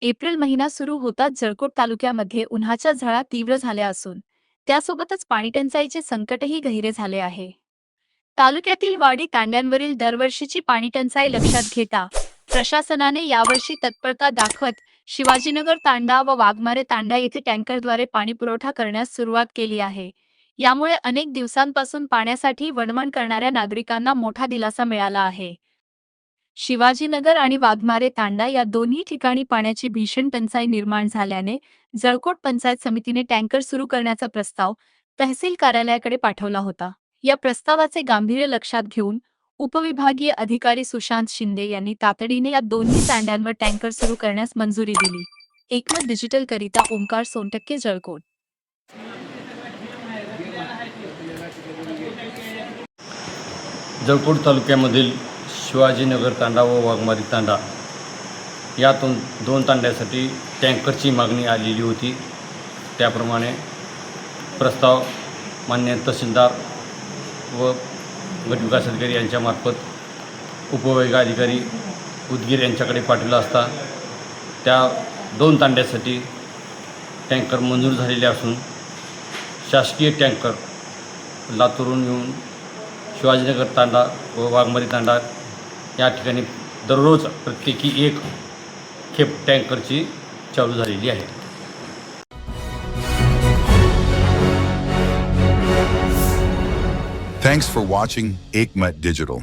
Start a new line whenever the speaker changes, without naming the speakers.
April महिना सुरू होताच जळकोट तालुक्यामध्ये उन्हाच्या झळा तीव्र झाल्या असून त्यासोबतच पाणीटंचाईचे संकटही गहिरे झाले आहे. तालुक्यातील वाडी तांड्यांवरील दरवर्षीची पाणीटंचाई लक्षात घेता प्रशासनाने यावर्षी तत्परता दाखवत शिवाजीनगर तांडा व वाघमारे तांडा येथे टँकरद्वारे पाणीपुरवठा करण्यास सुरुवात केली आहे. यामुळे अनेक दिवसांपासून पाण्यासाठी वणवण करणाऱ्या नागरिकांना मोठा दिलासा मिळाला आहे. शिवाजीनगर आणि वाघमारे तांडा या दोन्ही ठिकाणी पाण्याची भीषण टंचाई निर्माण झाल्याने जळकोट पंचायत समितीने टँकर सुरू करण्याचा प्रस्ताव तहसील कार्यालयाकडे पाठवला होता. या प्रस्तावाचे गांभीर्य लक्षात घेऊन उपविभागीय अधिकारी सुशांत शिंदे यांनी तातडीने या दोन्ही तांड्यांवर टँकर सुरू करण्यास मंजुरी दिली. एकमत डिजिटल करिता ओंकार सोनटक्के, जळकोट.
जळकोट तालुक्यामधील शिवाजीनगर तांडा व वाघमारी तांडा या दोन तांड्यासाठी टँकरची मागणी आलेली होती. त्याप्रमाणे प्रस्ताव मान्य तहसीलदार व गटविकास अधिकारी यांच्यामार्फत उपविभागाधिकारी उदगीर यांच्याकडे पाठवला असता त्या दोन तांड्यासाठी टँकर मंजूर झालेले असून शासकीय टँकर लातूरून येऊन शिवाजीनगर तांडा व वाघमारी तांडा या ठिकाणी दररोज प्रत्येकी एक खेप टँकरची चालू झालेली आहे.
Thanks for watching Ekmat Digital.